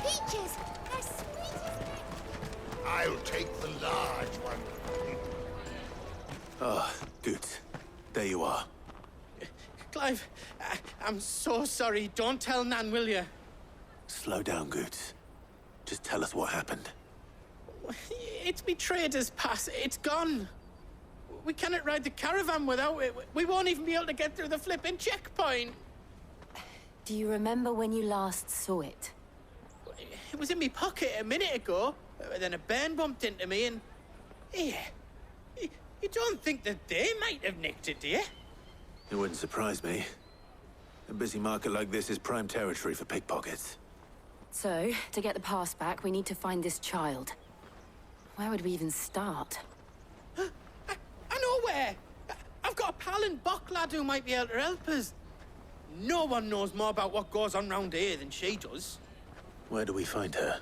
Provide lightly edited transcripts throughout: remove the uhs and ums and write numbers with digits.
peaches! They're sweet as heck! I'll take the large one. Oh, good. There you are. Clive, I'm so sorry. Don't tell Nan, will you? Slow down, Goots. Just tell us what happened. It's me trader's pass. It's gone. We cannot ride the caravan without it. We won't even be able to get through the flipping checkpoint. Do you remember when you last saw it? It was in my pocket a minute ago. Then a bairn bumped into me and... Yeah. You don't think that they might have nicked it, do you? It wouldn't surprise me. A busy market like this is prime territory for pickpockets. So, to get the pass back, we need to find this child. Where would we even start? I know where! I've got a pal in Bock lad who might be able to help us. No one knows more about what goes on round here than she does. Where do we find her?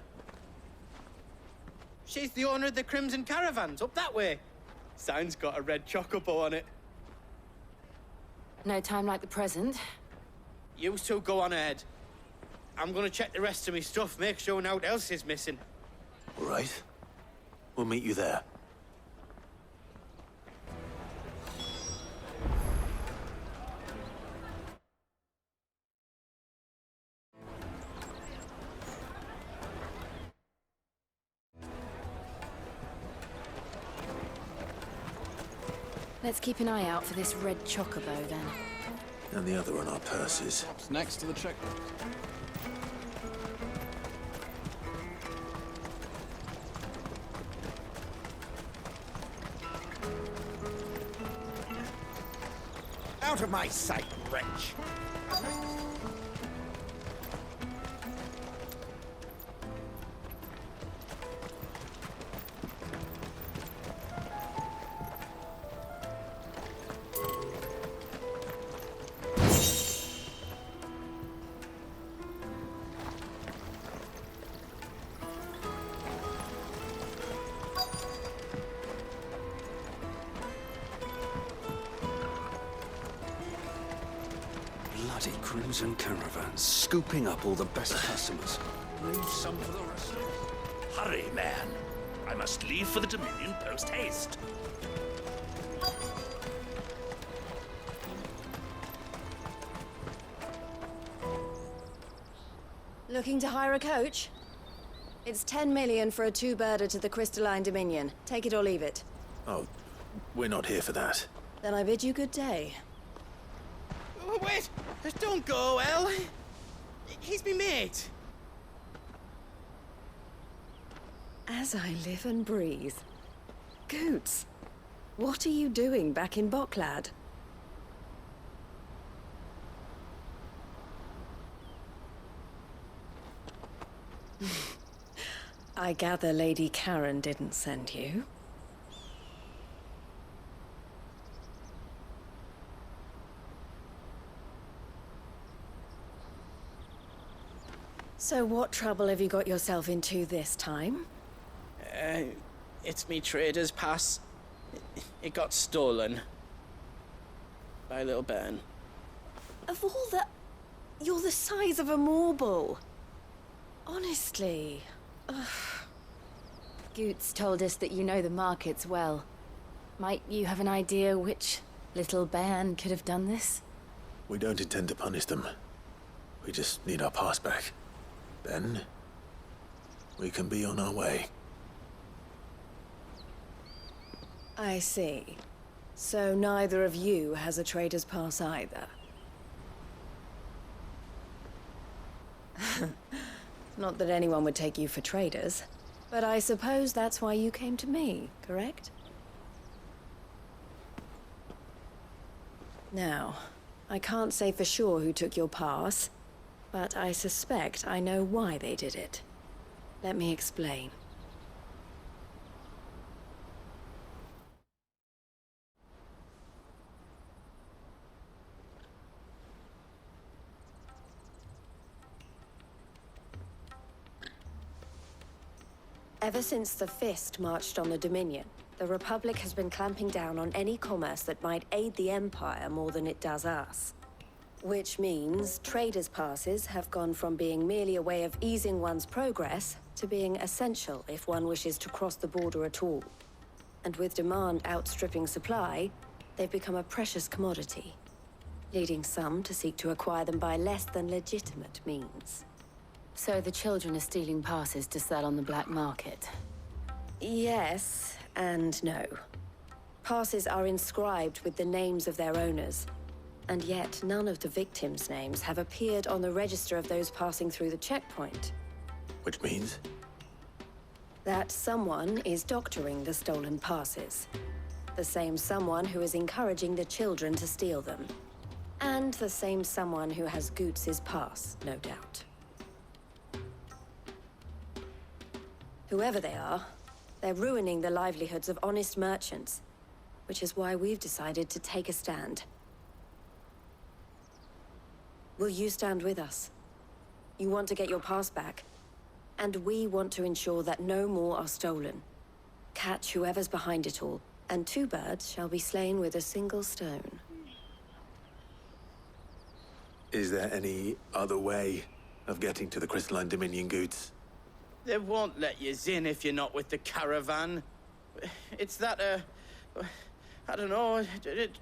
She's the owner of the Crimson Caravans, up that way. Sign's got a red chocobo on it. No time like the present. You two go on ahead. I'm gonna check the rest of my stuff, make sure no one else is missing. All right. We'll meet you there. Let's keep an eye out for this red chocobo, then. And the other on our purses. What's next to the checkpoint? Out of my sight, wretch! Bloody Crimson Caravans, scooping up all the best customers. Leave some for the rest of us. Hurry, man. I must leave for the Dominion post-haste. Looking to hire a coach? It's 10 million for a two-birder to the Crystalline Dominion. Take it or leave it. Oh, we're not here for that. Then I bid you good day. Oh, wait! Don't go, El. He's me mate. As I live and breathe. Goots, what are you doing back in Bocklad? I gather Lady Karen didn't send you. So what trouble have you got yourself into this time? It's me trader's pass. It got stolen. By a little bairn. Of all the... You're the size of a marble. Honestly. Ugh. Goots told us that you know the markets well. Might you have an idea which little bairn could have done this? We don't intend to punish them. We just need our pass back. Then, we can be on our way. I see. So neither of you has a trader's pass either. Not that anyone would take you for traders, but I suppose that's why you came to me, correct? Now, I can't say for sure who took your pass, but I suspect I know why they did it. Let me explain. Ever since the Fist marched on the Dominion, the Republic has been clamping down on any commerce that might aid the Empire more than it does us. Which means traders' passes have gone from being merely a way of easing one's progress to being essential if one wishes to cross the border at all. And with demand outstripping supply, they've become a precious commodity, leading some to seek to acquire them by less than legitimate means. So the children are stealing passes to sell on the black market. Yes and no. Passes are inscribed with the names of their owners, and yet none of the victims' names have appeared on the register of those passing through the checkpoint. Which means? That someone is doctoring the stolen passes. The same someone who is encouraging the children to steal them. And the same someone who has Goots's pass, no doubt. Whoever they are, they're ruining the livelihoods of honest merchants, which is why we've decided to take a stand. Will you stand with us? You want to get your pass back, and we want to ensure that no more are stolen. Catch whoever's behind it all, and two birds shall be slain with a single stone. Is there any other way of getting to the Crystalline Dominion Goods? They won't let you in if you're not with the caravan. It's that, I don't know,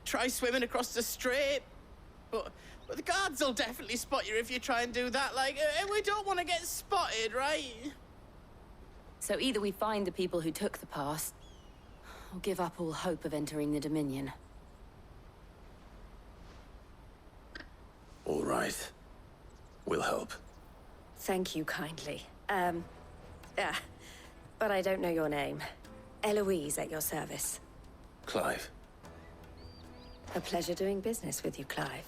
try swimming across the strait. But the guards will definitely spot you if you try and do that. Like, we don't want to get spotted, right? So either we find the people who took the pass, or give up all hope of entering the Dominion. All right. We'll help. Thank you kindly. But I don't know your name. Eloise at your service. Clive. A pleasure doing business with you, Clive.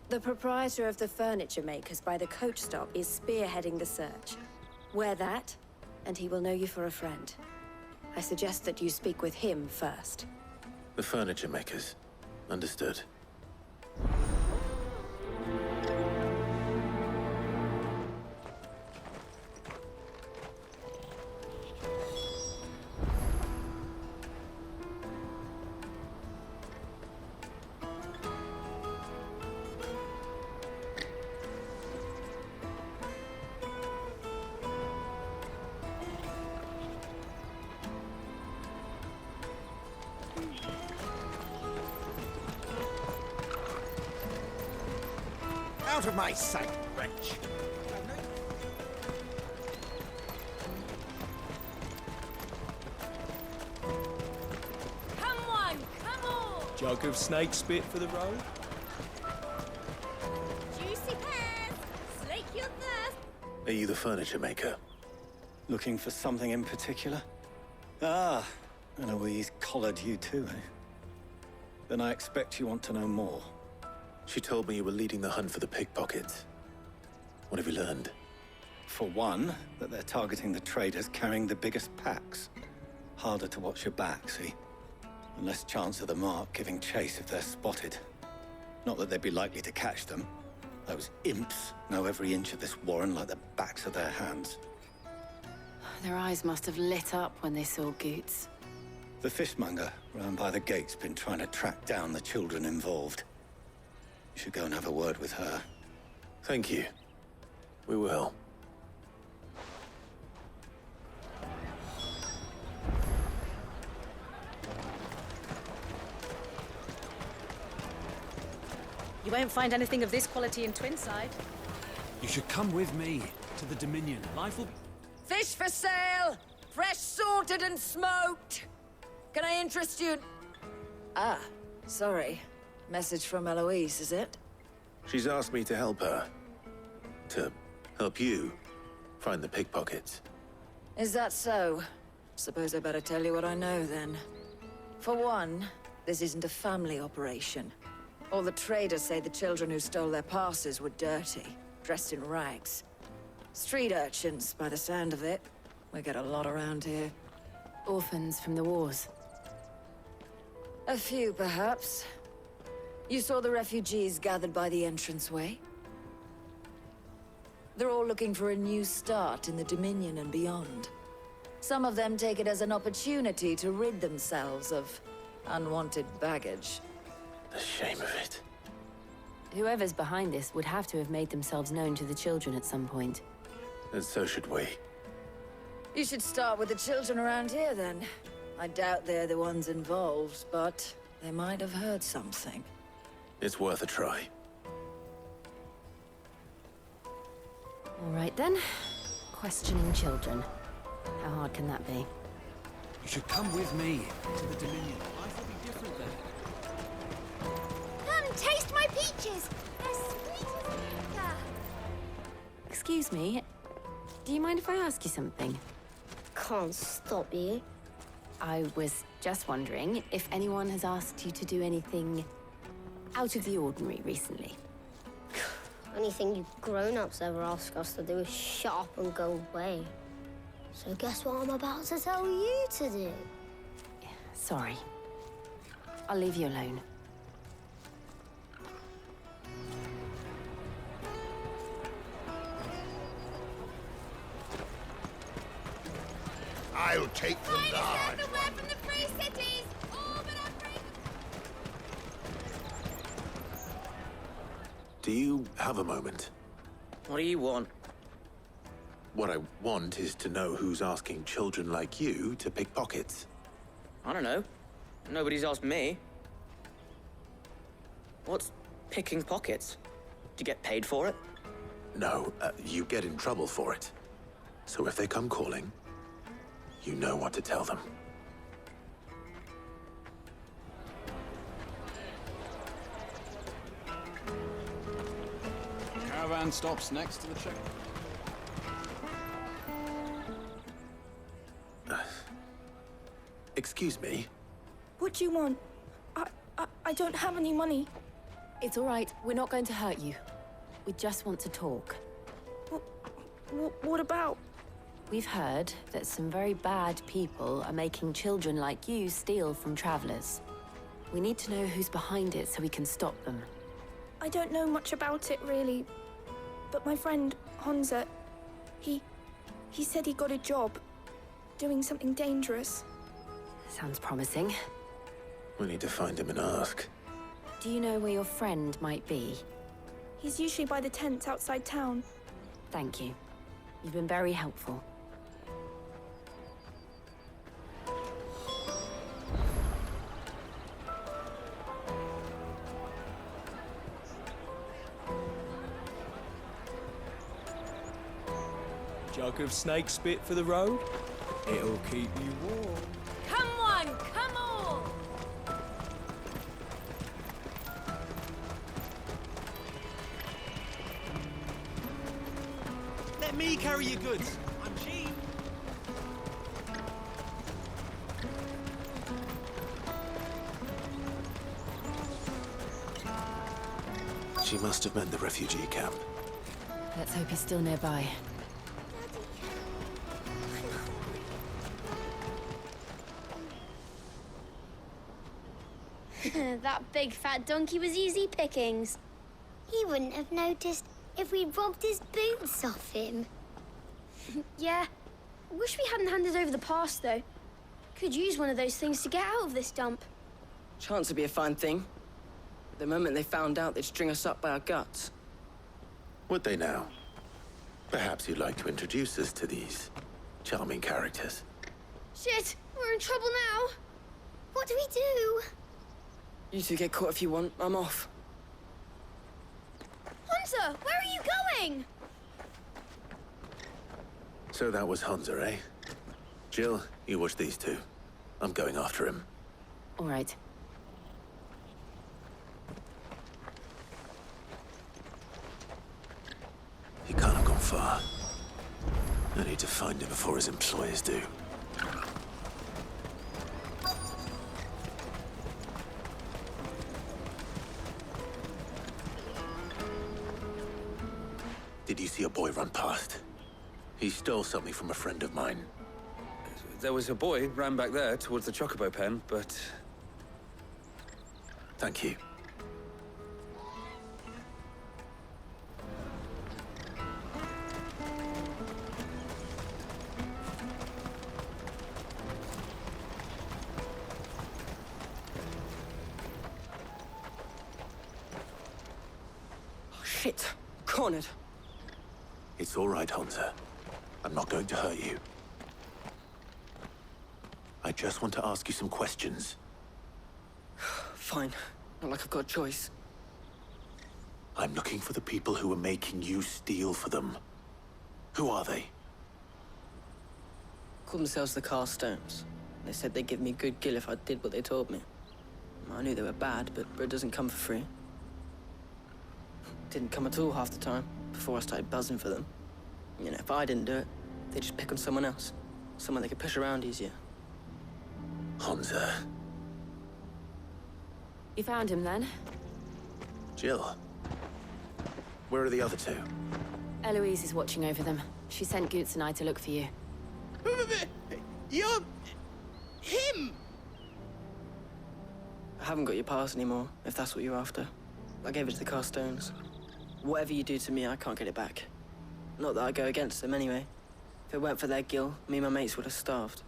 The proprietor of the furniture makers by the coach stop is spearheading the search. Wear that, and he will know you for a friend. I suggest that you speak with him first. The furniture makers. Understood. Out of my sight, wretch! Come on! Jug of snake spit for the road? Juicy pears! Slake your thirst! Are you the furniture maker? Looking for something in particular? Ah, Eloise collared you too, eh? Then I expect you want to know more. She told me you were leading the hunt for the pickpockets. What have you learned? For one, that they're targeting the traders carrying the biggest packs. Harder to watch your back, see? And less chance of the mark giving chase if they're spotted. Not that they'd be likely to catch them. Those imps know every inch of this warren like the backs of their hands. Their eyes must have lit up when they saw Goots. The fishmonger round by the gate's been trying to track down the children involved. You should go and have a word with her. Thank you. We will. You won't find anything of this quality in Twinside. You should come with me to the Dominion. Life will... Fish for sale! Fresh sorted and smoked! Can I interest you? Ah, sorry. Message from Eloise, is it? She's asked me to help her. To help you find the pickpockets. Is that so? Suppose I better tell you what I know, then. For one, this isn't a family operation. All the traders say the children who stole their passes were dirty, dressed in rags. Street urchins, by the sound of it. We get a lot around here. Orphans from the wars. A few, perhaps. You saw the refugees gathered by the entranceway? They're all looking for a new start in the Dominion and beyond. Some of them take it as an opportunity to rid themselves of unwanted baggage. The shame of it. Whoever's behind this would have to have made themselves known to the children at some point. And so should we. You should start with the children around here, then. I doubt they're the ones involved, but they might have heard something. It's worth a try. All right then. Questioning children. How hard can that be? You should come with me to the Dominion. Life will be different then. Come, taste my peaches! They're sweet as nectar! Excuse me. Do you mind if I ask you something? Can't stop you. I was just wondering if anyone has asked you to do anything out of the ordinary recently. Anything you grown-ups ever ask us to do is shut up and go away. So guess what I'm about to tell you to do? Sorry. I'll leave you alone. I'll take the large. Away from the free cities! All but our free... Do you have a moment? What do you want? What I want is to know who's asking children like you to pick pockets. I don't know. Nobody's asked me. What's picking pockets? Do you get paid for it? No, you get in trouble for it. So if they come calling, you know what to tell them. Caravan stops next to the check. Excuse me? What do you want? I don't have any money. It's all right. We're not going to hurt you. We just want to talk. What about? We've heard that some very bad people are making children like you steal from travelers. We need to know who's behind it so we can stop them. I don't know much about it, really. But my friend, Honza, he said he got a job doing something dangerous. Sounds promising. We need to find him and ask. Do you know where your friend might be? He's usually by the tents outside town. Thank you. You've been very helpful. Jug of snake spit for the road? It'll keep you warm. Come on, come on! Let me carry your goods. I'm cheap. She must have meant the refugee camp. Let's hope he's still nearby. That big fat donkey was easy pickings. He wouldn't have noticed if we'd robbed his boots off him. Yeah. Wish we hadn't handed over the pass, though. Could use one of those things to get out of this dump. Chance would be a fine thing. But the moment they found out, they'd string us up by our guts. Would they now? Perhaps you'd like to introduce us to these charming characters. Shit, we're in trouble now. What do we do? You two get caught if you want. I'm off. Hunter, where are you going? So that was Hunter, eh? Jill, you watch these two. I'm going after him. All right. He can't have gone far. I need to find him before his employers do. Did you see a boy run past? He stole something from a friend of mine. There was a boy ran back there towards the Chocobo pen, but... Thank you. Shit. Cornered. It's all right, Hansa. I'm not going to hurt you. I just want to ask you some questions. Fine. Not like I've got a choice. I'm looking for the people who are making you steal for them. Who are they? Called themselves the Carstones. They said they'd give me good gill if I did what they told me. I knew they were bad, but bread doesn't come for free. Didn't come at all half the time, before I started buzzing for them. You know, if I didn't do it, they'd just pick on someone else. Someone they could push around easier. Hansa. You found him then? Jill. Where are the other two? Eloise is watching over them. She sent Goots and I to look for you. You're... him! I haven't got your pass anymore, if that's what you're after. I gave it to the Carstones. Whatever you do to me, I can't get it back. Not that I go against them anyway. If it weren't for their gill, me and my mates would have starved.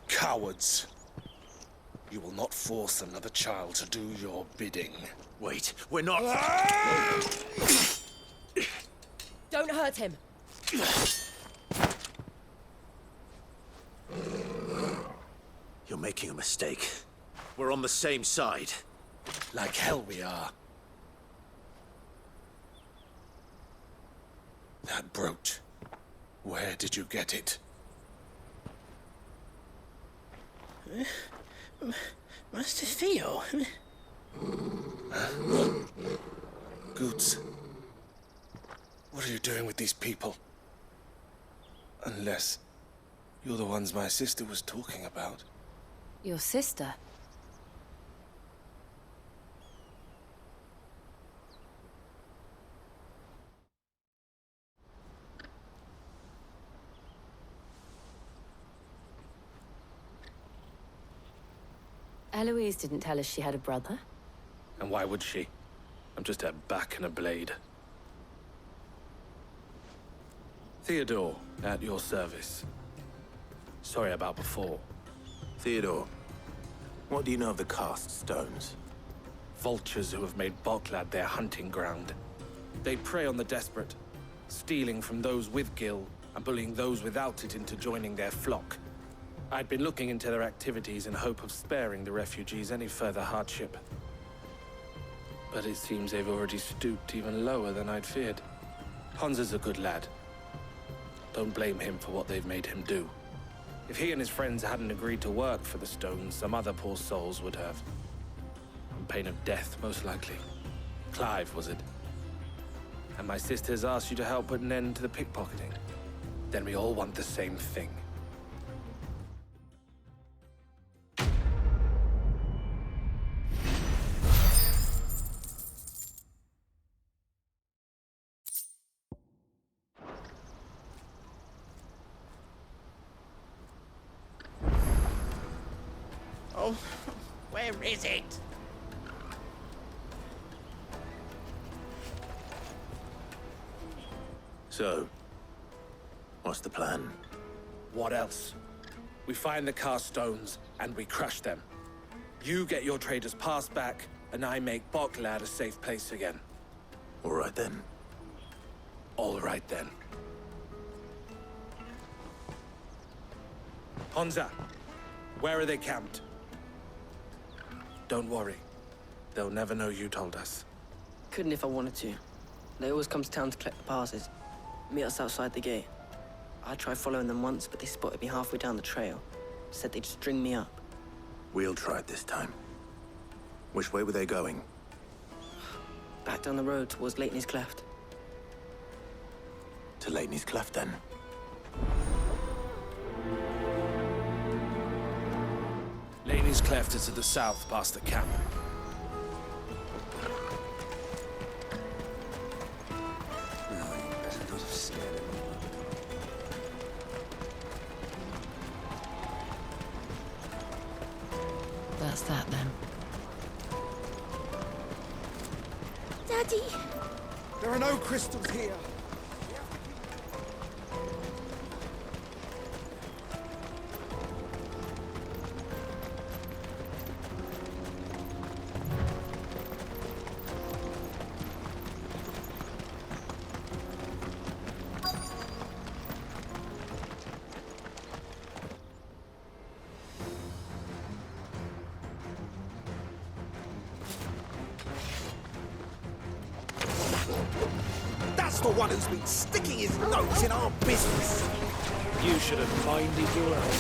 Cowards. You will not force another child to do your bidding. Wait, we're not... Don't hurt him. You're making a mistake. We're on the same side. Like hell we are. That brooch. Where did you get it? Master Theo? Goots. What are you doing with these people? Unless you're the ones my sister was talking about. Your sister? Eloise didn't tell us she had a brother. And why would she? I'm just her back and a blade. Theodore, at your service. Sorry about before. Theodore, what do you know of the Cast Stones? Vultures who have made Boklad their hunting ground. They prey on the desperate, stealing from those with gil and bullying those without it into joining their flock. I'd been looking into their activities in hope of sparing the refugees any further hardship. But it seems they've already stooped even lower than I'd feared. Hansa's a good lad. Don't blame him for what they've made him do. If he and his friends hadn't agreed to work for the Stones, some other poor souls would have. On pain of death, most likely. Clive, was it? And my sisters asked you to help put an end to the pickpocketing. Then we all want the same thing. Oh, where is it? So, what's the plan? What else? We find the Carstones and we crush them. You get your trader's pass back, and I make Boklad a safe place again. All right then. All right then. Hansa, where are they camped? Don't worry. They'll never know you told us. Couldn't if I wanted to. They always come to town to collect the passes. Meet us outside the gate. I tried following them once, but they spotted me halfway down the trail. Said they'd string me up. We'll try it this time. Which way were they going? Back down the road towards Leighton's Cleft. To Leighton's Cleft, then? Leighton's Cleft is to the south, past the camp. That's that, then. Daddy! There are no crystals here. That's the one who's been sticking his nose in our business. You should have minded your own.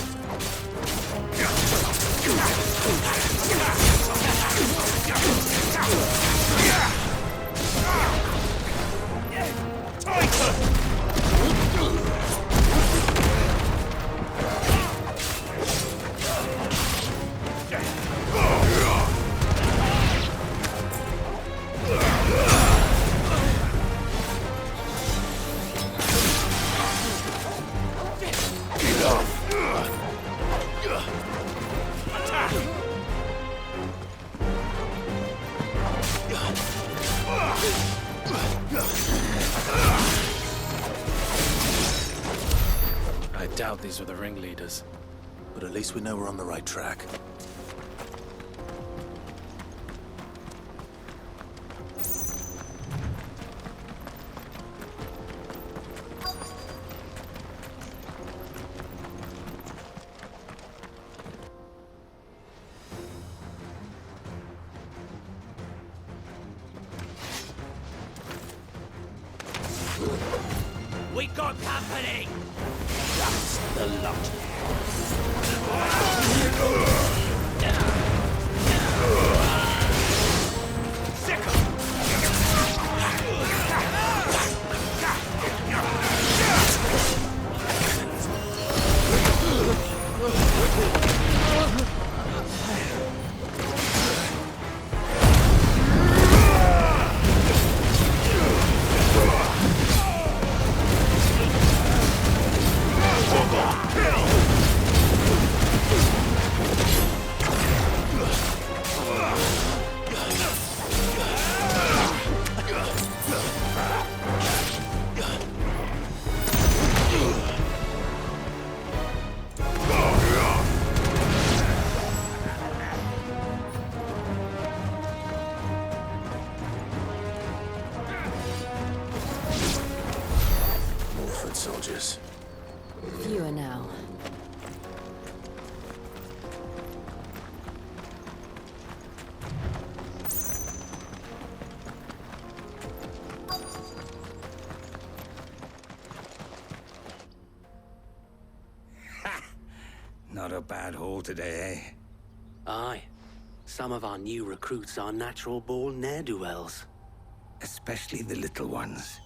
I doubt these were the ringleaders. But at least we know we're on the right track. We got company! That's the lot. Soldiers. Fewer now. Not a bad haul today, eh? Aye. Some of our new recruits are natural-born ne'er-do-wells. Especially the little ones.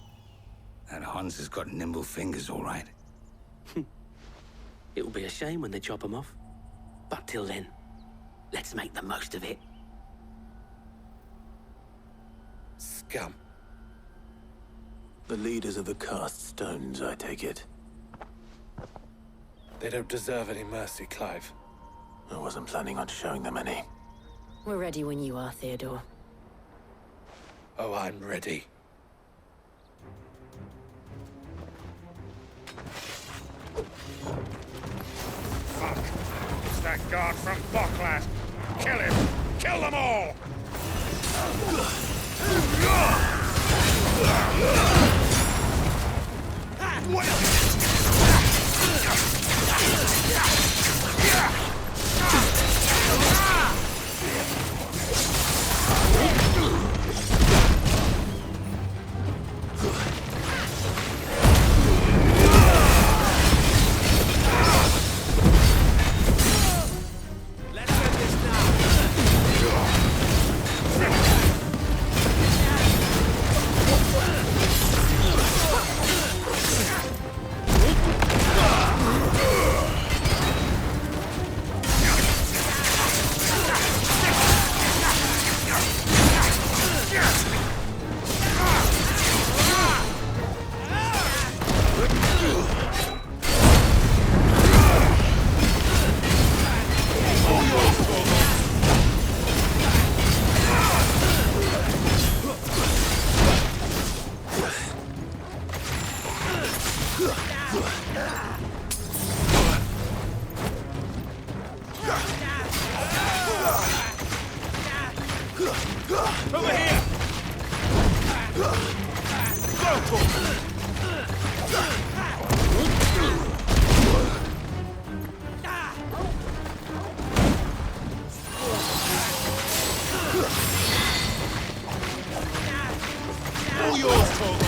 That Hans has got nimble fingers, all right. It will be a shame when they chop them off. But till then, let's make the most of it. Scum. The leaders of the cast stones, I take it. They don't deserve any mercy, Clive. I wasn't planning on showing them any. We're ready when you are, Theodore. Oh, I'm ready. Fuck. It's that guard from Bocklad. Kill him. Kill them all. All yours, Torgal.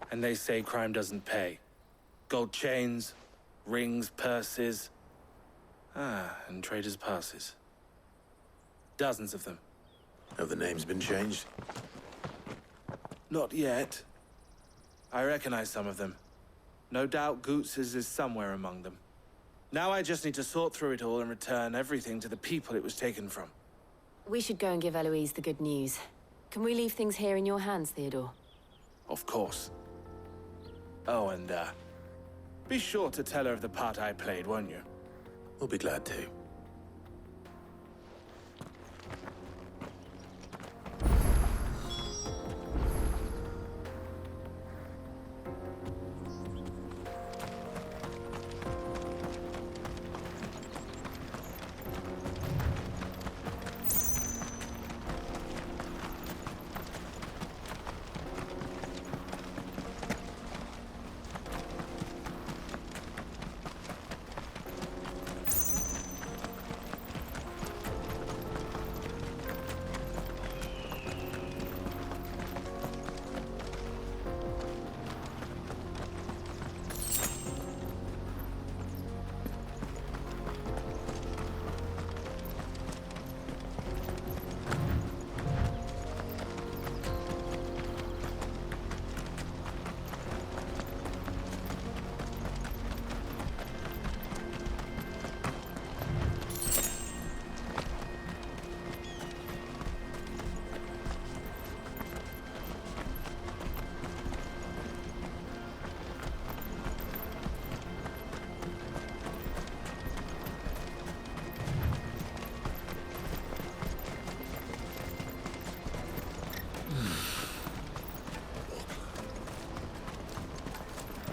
And they say crime doesn't pay. Gold chains, rings, purses. And traders' passes. Dozens of them. Have the names been changed? Not yet. I recognize some of them. No doubt Goots's is somewhere among them. Now I just need to sort through it all and return everything to the people it was taken from. We should go and give Eloise the good news. Can we leave things here in your hands, Theodore? Of course. Oh, and, be sure to tell her of the part I played, won't you? We'll be glad to.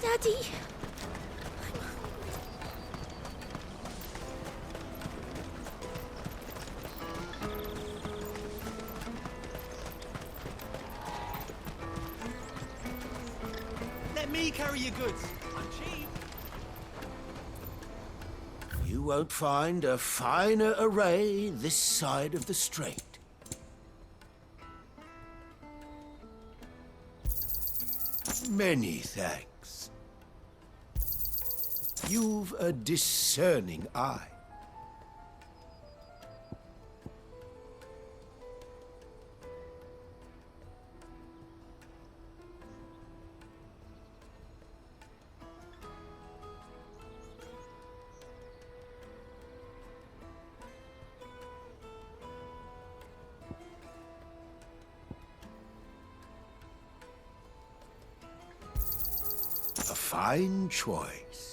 Daddy. Let me carry your goods. I'm cheap. You won't find a finer array this side of the strait. Many thanks. You've a discerning eye. A fine choice.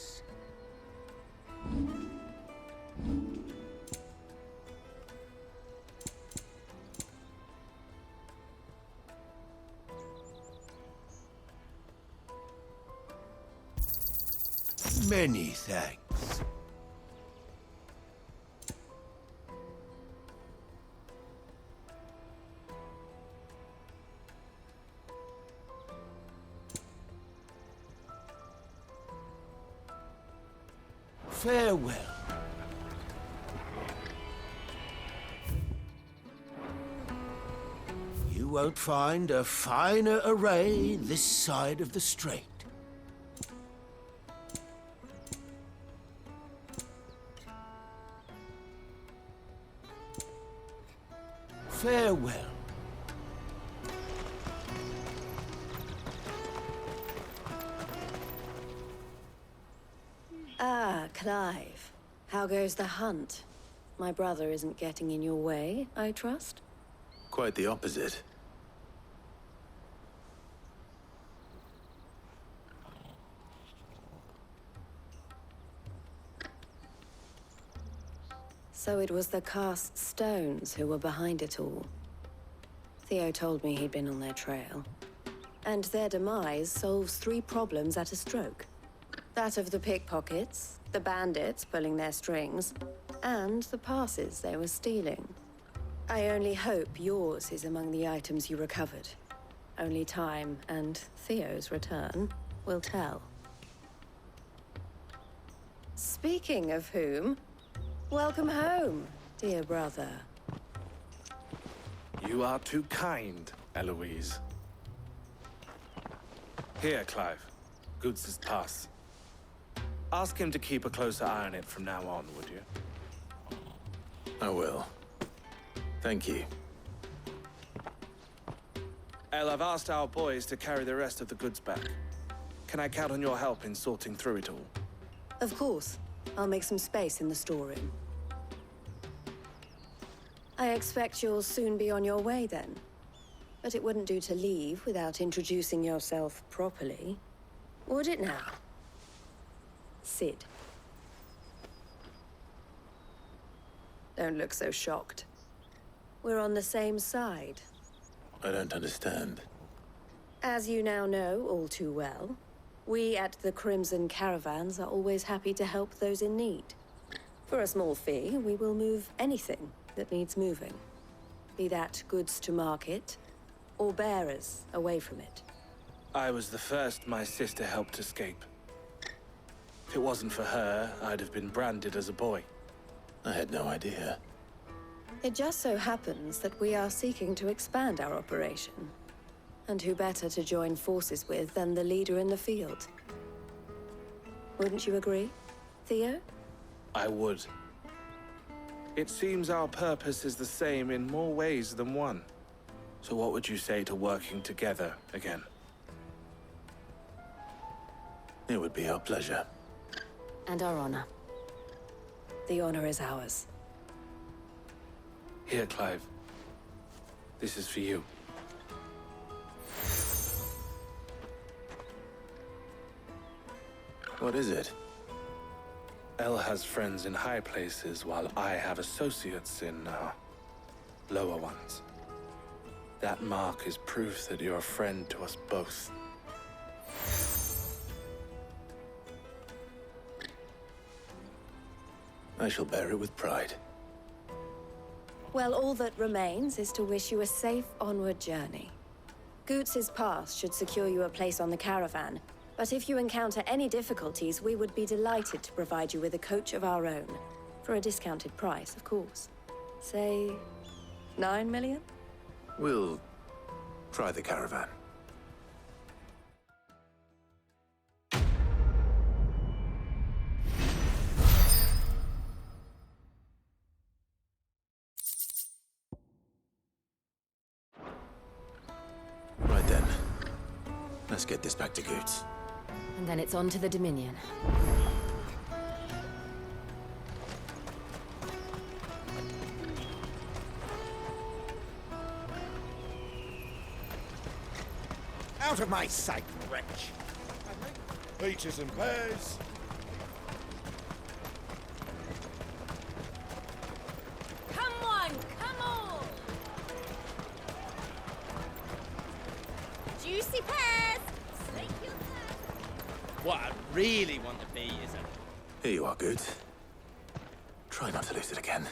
Many thanks. Farewell. You won't find a finer array this side of the strait. Farewell. Ah, Clive. How goes the hunt? My brother isn't getting in your way, I trust? Quite the opposite. So it was the cast stones who were behind it all. Theo told me he'd been on their trail. And their demise solves 3 problems at a stroke. That of the pickpockets, the bandits pulling their strings, and the passes they were stealing. I only hope yours is among the items you recovered. Only time and Theo's return will tell. Speaking of whom, welcome home, dear brother. You are too kind, Eloise. Here, Clive. Goots' pass. Ask him to keep a closer eye on it from now on, would you? I will. Thank you. El, I've asked our boys to carry the rest of the goods back. Can I count on your help in sorting through it all? Of course. I'll make some space in the storeroom. I expect you'll soon be on your way then. But it wouldn't do to leave without introducing yourself properly. Would it now? Sid. Don't look so shocked. We're on the same side. I don't understand. As you now know all too well, we at the Crimson Caravans are always happy to help those in need. For a small fee, we will move anything that needs moving. Be that goods to market, or bearers away from it. I was the first my sister helped escape. If it wasn't for her, I'd have been branded as a boy. I had no idea. It just so happens that we are seeking to expand our operation. And who better to join forces with than the leader in the field? Wouldn't you agree, Theo? I would. It seems our purpose is the same in more ways than one. So what would you say to working together again? It would be our pleasure. And our honor. The honor is ours. Here, Clive. This is for you. What is it? El has friends in high places, while I have associates in, lower ones. That mark is proof that you're a friend to us both. I shall bear it with pride. Well, all that remains is to wish you a safe onward journey. Goots' pass should secure you a place on the caravan, but if you encounter any difficulties, we would be delighted to provide you with a coach of our own. For a discounted price, of course. Say, 9 million? We'll try the caravan. Right then. Let's get this back to Goots. And then it's on to the Dominion. Out of my sight, wretch! Peaches and pears. Come on, come on! Juicy pears! Slake your thirst. What I really want to be is Here you are, Goots. Try not to lose it again.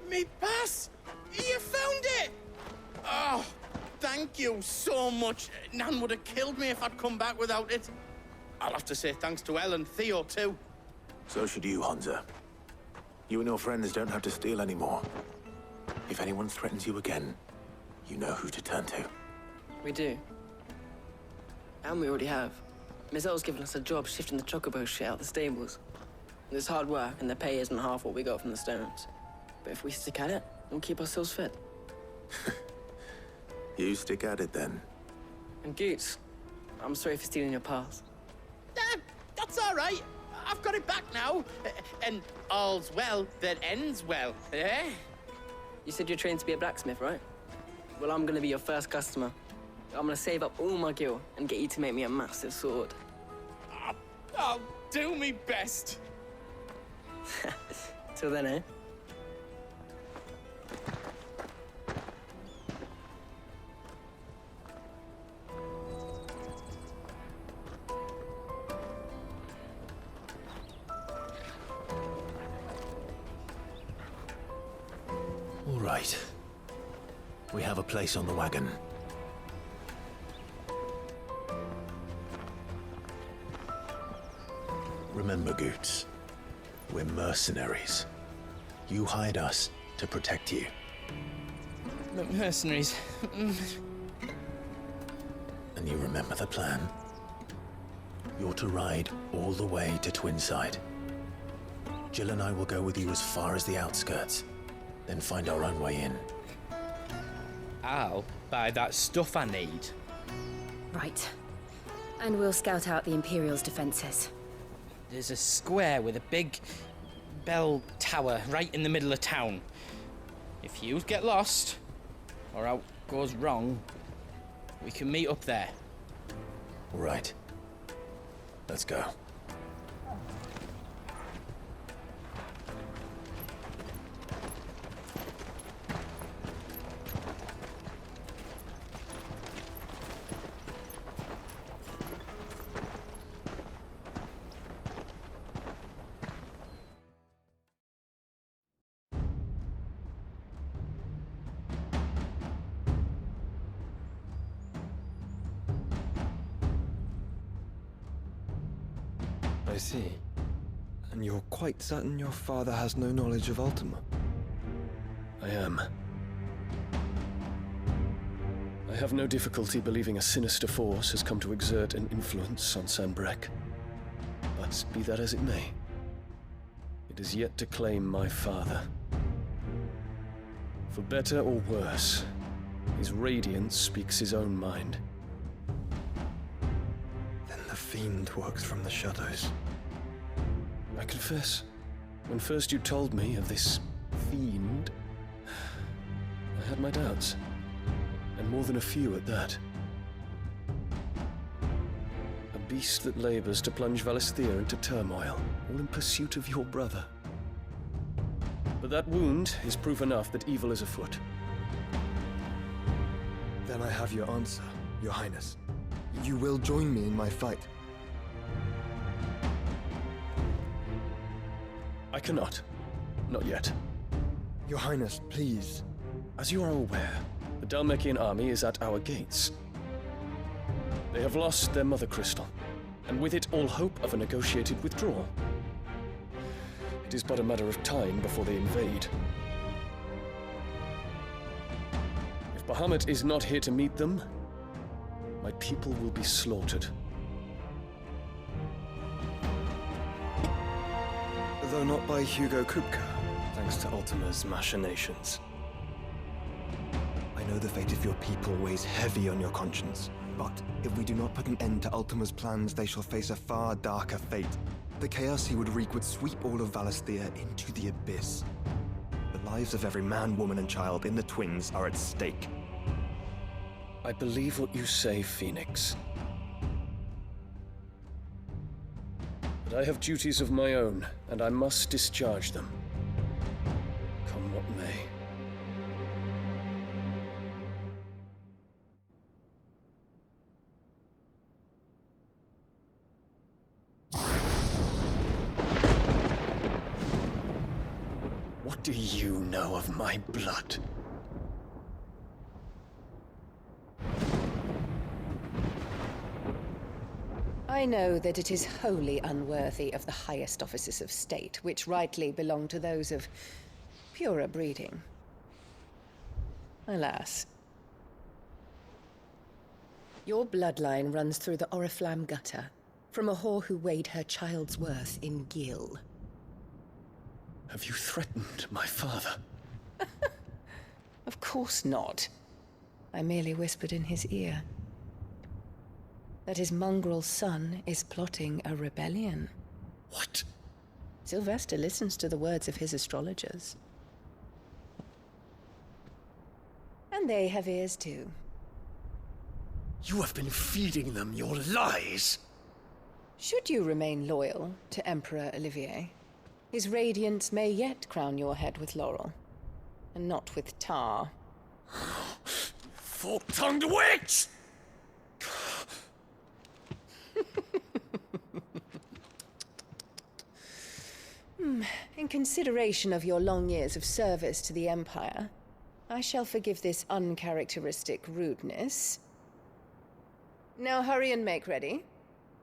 Me pass! You found it! Oh, thank you so much. Nan would have killed me if I'd come back without it. I'll have to say thanks to Elle and Theo, too. So should you, Hansa. You and your friends don't have to steal anymore. If anyone threatens you again, you know who to turn to. We do. And we already have. Mizelle's given us a job shifting the chocobo shit out the stables. It's hard work, and the pay isn't half what we got from the stones. But if we stick at it, we'll keep ourselves fit. You stick at it, then. And Goots, I'm sorry for stealing your pass. That's all right. I've got it back now. And all's well that ends well, eh? You said you're trained to be a blacksmith, right? Well, I'm gonna be your first customer. I'm gonna save up all my gil and get you to make me a massive sword. I'll do me best. Till then, eh? All right. We have a place on the wagon. Remember, Goots, we're mercenaries. You hired us to protect you. Mercenaries. And you remember the plan? You're to ride all the way to Twinside. Jill and I will go with you as far as the outskirts, then find our own way in. I'll buy that stuff I need. Right. And we'll scout out the Imperial's defenses. There's a square with a big bell tower right in the middle of town. If you get lost, or out goes wrong, we can meet up there. All right. Let's go. I see. And you're quite certain your father has no knowledge of Ultima? I am. I have no difficulty believing a sinister force has come to exert an influence on Sanbreque. But be that as it may, it is yet to claim my father. For better or worse, his radiance speaks his own mind. Then the Fiend works from the shadows. I confess, when first you told me of this Fiend, I had my doubts. And more than a few at that. A beast that labors to plunge Valisthea into turmoil, all in pursuit of your brother. But that wound is proof enough that evil is afoot. Then I have your answer, Your Highness. You will join me in my fight. I cannot. Not yet. Your Highness, please. As you are aware, the Dhalmekian army is at our gates. They have lost their mother crystal, and with it all hope of a negotiated withdrawal. It is but a matter of time before they invade. If Bahamut is not here to meet them, my people will be slaughtered. Though not by Hugo Kupka, thanks to Ultima's machinations. I know the fate of your people weighs heavy on your conscience, but if we do not put an end to Ultima's plans, they shall face a far darker fate. The chaos he would wreak would sweep all of Valisthea into the abyss. The lives of every man, woman, and child in the Twins are at stake. I believe what you say, Phoenix. But I have duties of my own, and I must discharge them. Come what may. What do you know of my blood? I know that it is wholly unworthy of the highest offices of state, which rightly belong to those of purer breeding. Alas. Your bloodline runs through the Oriflamme gutter, from a whore who weighed her child's worth in gill. Have you threatened my father? Of course not. I merely whispered in his ear that his mongrel son is plotting a rebellion. What? Sylvester listens to the words of his astrologers. And they have ears too. You have been feeding them your lies! Should you remain loyal to Emperor Olivier, his radiance may yet crown your head with laurel, and not with tar. Fork-tongued witch! In consideration of your long years of service to the Empire, I shall forgive this uncharacteristic rudeness. Now hurry and make ready,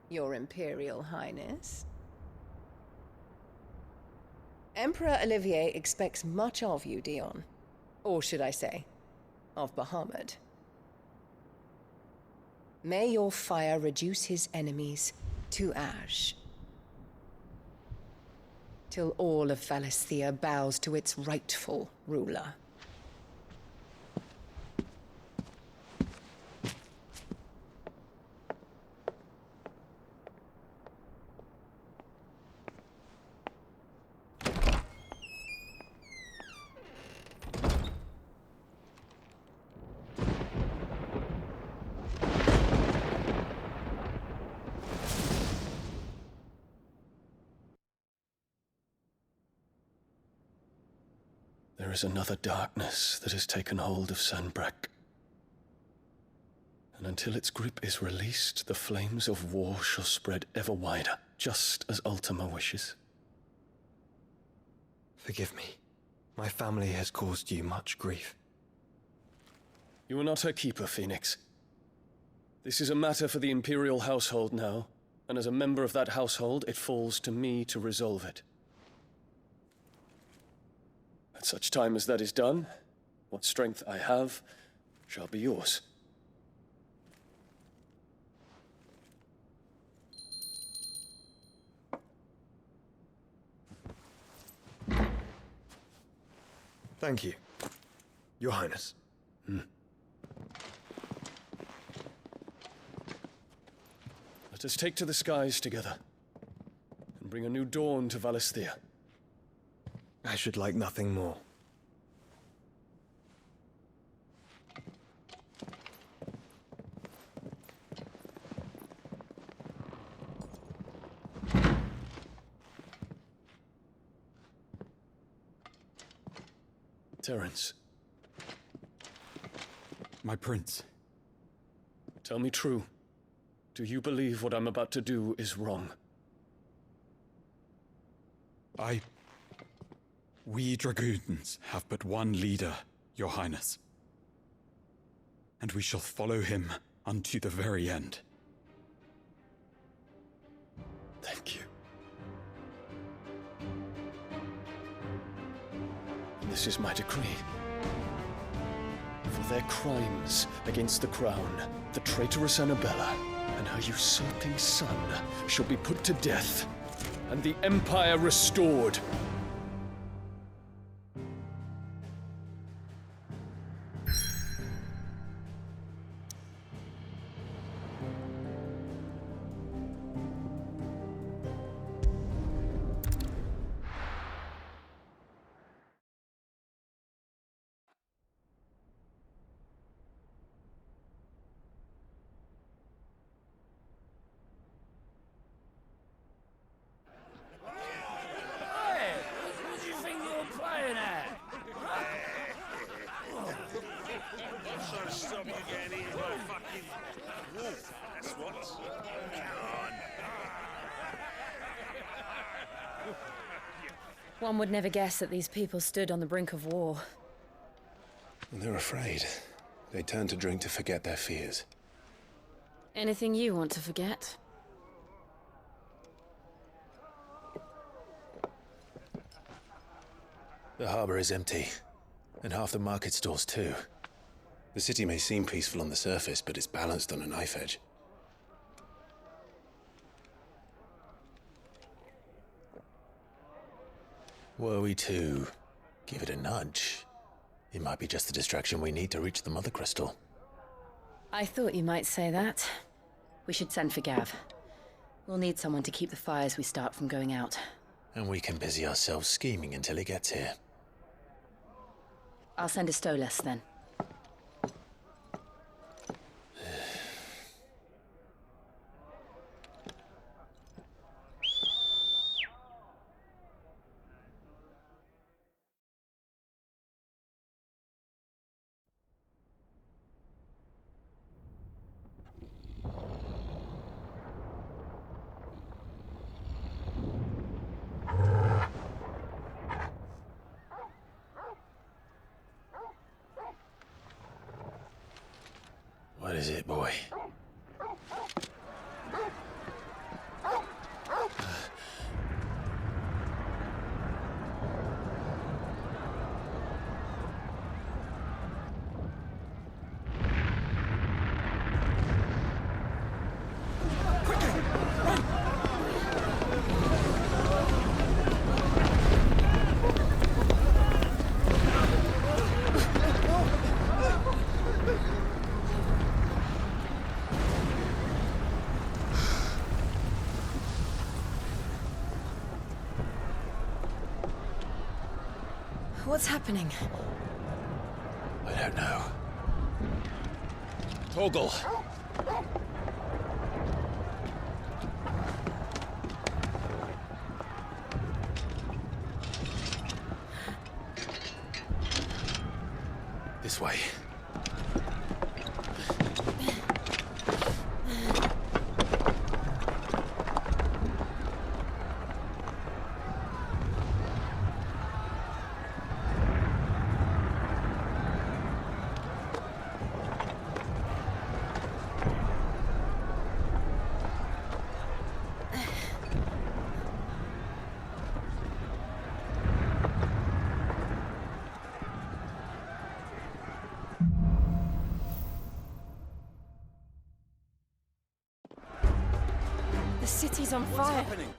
Your Imperial Highness. Emperor Olivier expects much of you, Dion. Or should I say, of Bahamut. May your fire reduce his enemies to ash, till all of Valisthea bows to its rightful ruler. There is another darkness that has taken hold of Sanbreque. And until its grip is released, the flames of war shall spread ever wider, just as Ultima wishes. Forgive me. My family has caused you much grief. You are not her keeper, Phoenix. This is a matter for the Imperial household now, and as a member of that household, it falls to me to resolve it. At such time as that is done, what strength I have shall be yours. Thank you, Your Highness. Let us take to the skies together, and bring a new dawn to Valisthea. I should like nothing more. Terence. My prince. Tell me true. Do you believe what I'm about to do is wrong? We Dragoons have but one leader, Your Highness. And we shall follow him unto the very end. Thank you. This is my decree. For their crimes against the crown, the traitorous Annabella and her usurping son shall be put to death, and the Empire restored. One would never guess that these people stood on the brink of war. They're afraid. They turn to drink to forget their fears. Anything you want to forget? The harbor is empty, and half the market stalls too. The city may seem peaceful on the surface, but it's balanced on a knife edge. Were we to give it a nudge, it might be just the distraction we need to reach the Mother Crystal. I thought you might say that. We should send for Gav. We'll need someone to keep the fires we start from going out. And we can busy ourselves scheming until he gets here. I'll send a Stolas then. What is it, boy? What's happening? I don't know. Torgal! This way. The city's on fire. What's happening?